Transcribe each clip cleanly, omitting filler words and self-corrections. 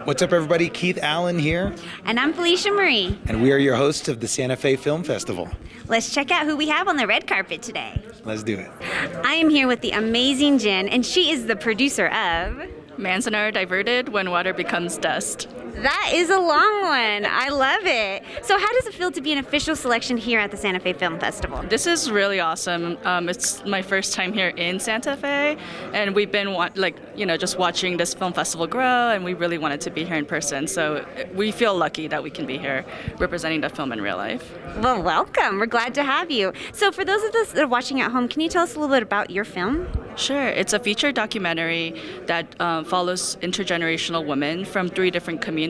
What's up, everybody? Keith Allen here. And I'm Felicia Marie. And we are your hosts of the Santa Fe Film Festival. Let's check out who we have on the red carpet today. Let's do it. I am here with the amazing Jean, and she is the producer of Manzanar, Diverted, When Water Becomes Dust. That is a long one. I love it. So how does it feel to be an official selection here at the Santa Fe Film Festival? This is really awesome. It's my first time here in Santa Fe, and we've been just watching this film festival grow, and we really wanted to be here in person. So we feel lucky that we can be here representing the film in real life. Well, welcome. We're glad to have you. So for those of us that are watching at home, can you tell us a little bit about your film? Sure. It's a feature documentary that follows intergenerational women from 3 different communities.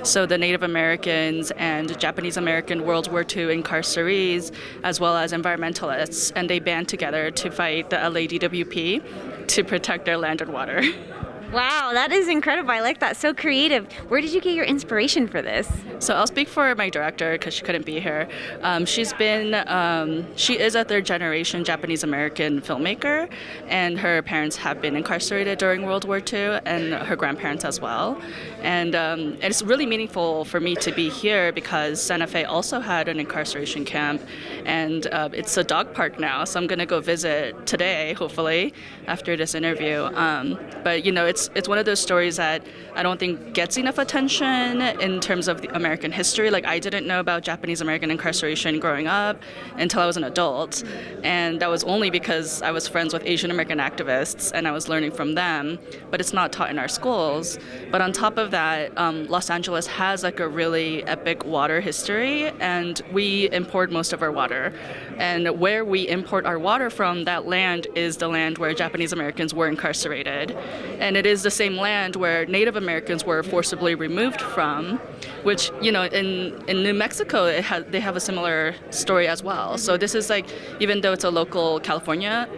So the Native Americans and Japanese American World War II incarcerees, as well as environmentalists, and they band together to fight the LADWP to protect their land and water. Wow, that is incredible. I like that. So creative. Where did you get your inspiration for this? So I'll speak for my director because she couldn't be here. She is a third-generation Japanese-American filmmaker, and her parents have been incarcerated during World War II, and her grandparents as well. And it's really meaningful for me to be here because Santa Fe also had an incarceration camp, and it's a dog park now, so I'm going to go visit today, hopefully, after this interview. But, it's one of those stories that I don't think gets enough attention in terms of the American history. Like, I didn't know about Japanese American incarceration growing up until I was an adult. And that was only because I was friends with Asian American activists and I was learning from them. But it's not taught in our schools. But on top of that, Los Angeles has a really epic water history, and we import most of our water. And where we import our water from, that land is the land where Japanese Americans were incarcerated. And it is the same land where Native Americans were forcibly removed from, which, in New Mexico, they have a similar story as well. So this is even though it's a local California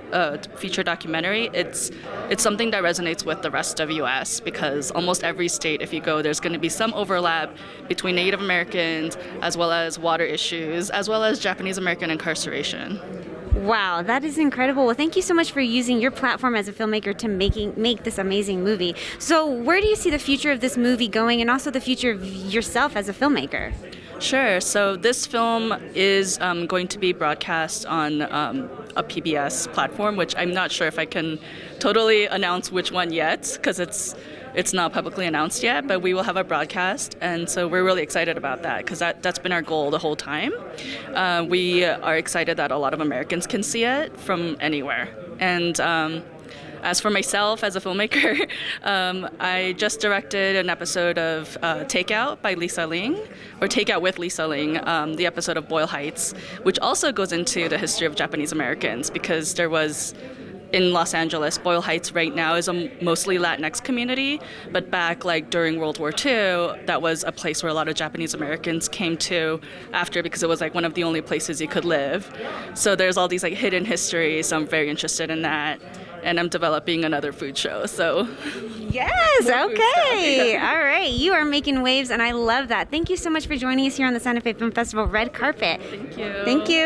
feature documentary, it's something that resonates with the rest of U.S. because almost every state, if you go, there's going to be some overlap between Native Americans as well as water issues, as well as Japanese American incarceration. Wow, that is incredible. Well, thank you so much for using your platform as a filmmaker to make this amazing movie. So where do you see the future of this movie going, and also the future of yourself as a filmmaker? Sure. So this film is going to be broadcast on a PBS platform, which I'm not sure if I can totally announce which one yet, because it's not publicly announced yet, but we will have a broadcast, and so we're really excited about that because that's been our goal the whole time. We are excited that a lot of Americans can see it from anywhere. And as for myself as a filmmaker, I just directed an episode of Takeout by Lisa Ling, or Takeout with Lisa Ling, the episode of Boyle Heights, which also goes into the history of Japanese Americans because there was, in Los Angeles, Boyle Heights right now is a mostly Latinx community, but back during World War II, that was a place where a lot of Japanese Americans came to after because it was one of the only places you could live. So there's all these hidden histories, so I'm very interested in that. And I'm developing another food show, so. Yes, okay. All right, you are making waves, and I love that. Thank you so much for joining us here on the Santa Fe Film Festival Red Carpet. Thank you. Thank you.